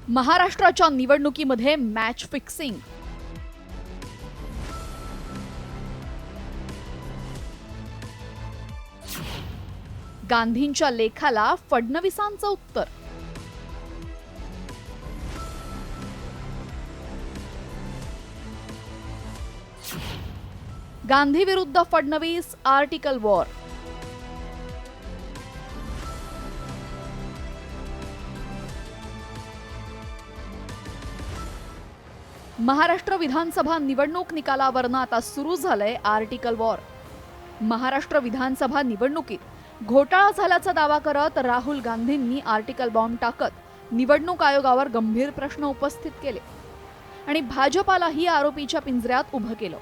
महाराष्ट्राच्या निवडणुकीमध्ये match fixing. गांधींच्या लेखाला फडणवीसांचं उत्तर. गांधी विरुद्ध फडणवीस आर्टिकल वॉर. महाराष्ट्र विधानसभा निवडणूक निकालावरनं आता सुरू झालंय आर्टिकल वॉर. महाराष्ट्र विधानसभा निवडणुकीत घोटाळा झाल्याचा दावा करत राहुल गांधींनी आर्टिकल बॉम्ब टाकत निवडणूक आयोगावर गंभीर प्रश्न उपस्थित केले आणि भाजपालाही आरोपीच्या पिंजऱ्यात उभं केलं.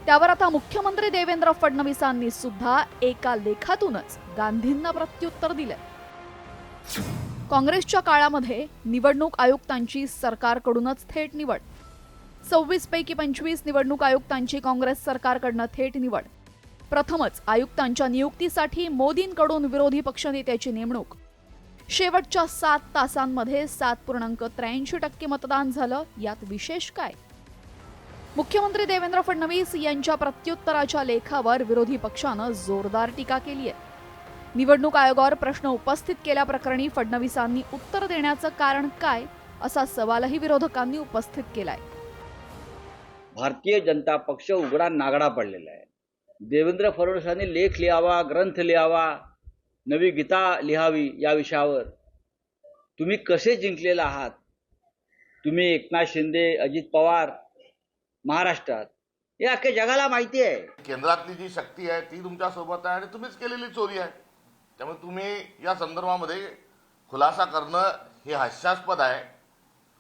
त्यावर आता मुख्यमंत्री देवेंद्र फडणवीसांनी सुद्धा एका लेखातूनच गांधींना प्रत्युत्तर दिलंय. काँग्रेसच्या काळामध्ये निवडणूक आयुक्तांची सरकारकडूनच थेट निवड. 26 पैकी 25 निवडणूक आयुक्तांची काँग्रेस सरकारकडनं थेट निवड. प्रथमच आयुक्तांच्या नियुक्तीसाठी मोदींकडून विरोधी पक्षनेत्याची नेमणूक. शेवटच्या 7 तासांमध्ये 7.83% मतदान झालं. यात विशेष काय? मुख्यमंत्री देवेंद्र फडणवीस यांच्या प्रत्युत्तराच्या लेखावर विरोधी पक्षानं जोरदार टीका केली आहे. निवडणूक आयोगावर प्रश्न उपस्थित केल्याप्रकरणी फडणवीसांनी उत्तर देण्याचं कारण काय, असा सवालही विरोधकांनी उपस्थित केलाय. भारतीय जनता पक्ष उघडा नागडा पडलेला आहे. देवेंद्र फडणवीसांनी लेख लिहावा, ग्रंथ लिहावा, नवी गीता लिहावी या विषयावर. तुम्ही कसे जिंकलेला आहात? तुम्ही एकनाथ शिंदे, अजित पवार महाराष्ट्रात, हे अख्ख्या जगाला माहिती आहे. केंद्रातली जी शक्ती आहे ती तुमच्या सोबत आहे आणि तुम्हीच केलेली चोरी आहे. त्यामुळे तुम्ही या संदर्भामध्ये खुलासा करणं हे हास्यास्पद आहे.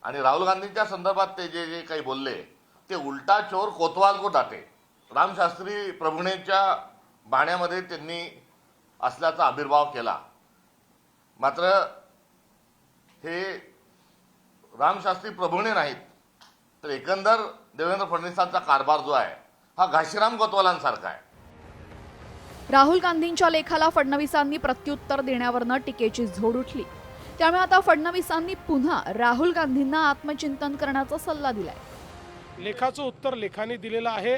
आणि राहुल गांधींच्या संदर्भात ते जे काही बोलले ते उलटा चोर कोतवाल को डाटे. रामशास्त्री प्रभुणेच्या बाण्यामध्ये त्यांनी असल्याचा आविर्भाव केला. मात्र हे रामशास्त्री प्रभुणे नाहीत, तर एकंदर देवेंद्र फडणवीसांचा कारभार जो आहे हा घाशीराम कोतवालांसारखा आहे. राहुल गांधींच्या लेखाला फडणवीसांनी प्रत्युत्तर देण्यावरनं टीकेची झोड उठली. त्यामुळे आता फडणवीसांनी पुन्हा राहुल गांधींना आत्मचिंतन करण्याचा सल्ला दिलाय. लेखाचं उत्तर लेखाने दिलेलं आहे,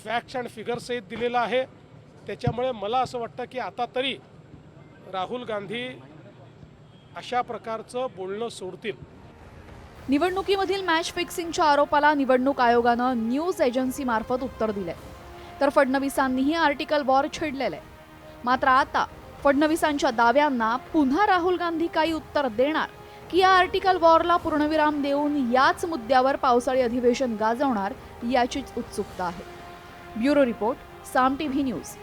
फॅक्ट्स अँड फिगर्स सहित दिलेलं आहे. त्याच्यामुळे मला असं वाटतं की आता तरी राहुल गांधी अशा प्रकारचं बोलणं सोडतील. निवडणुकीमधील मॅच फिक्सिंगच्या आरोपाला निवडणूक आयोगानं न्यूज एजन्सीमार्फत उत्तर दिलंय. तर फडणवीसांनीही आर्टिकल वॉर छेडलेलं आहे. मात्र आता फडणवीसांच्या दाव्यांना पुन्हा राहुल गांधी काही उत्तर देणार की या आर्टिकल वॉरला पूर्णविराम देऊन याच मुद्द्यावर पावसाळी अधिवेशन गाजवणार, याचीच उत्सुकता आहे. ब्युरो रिपोर्ट, साम टीव्ही न्यूज.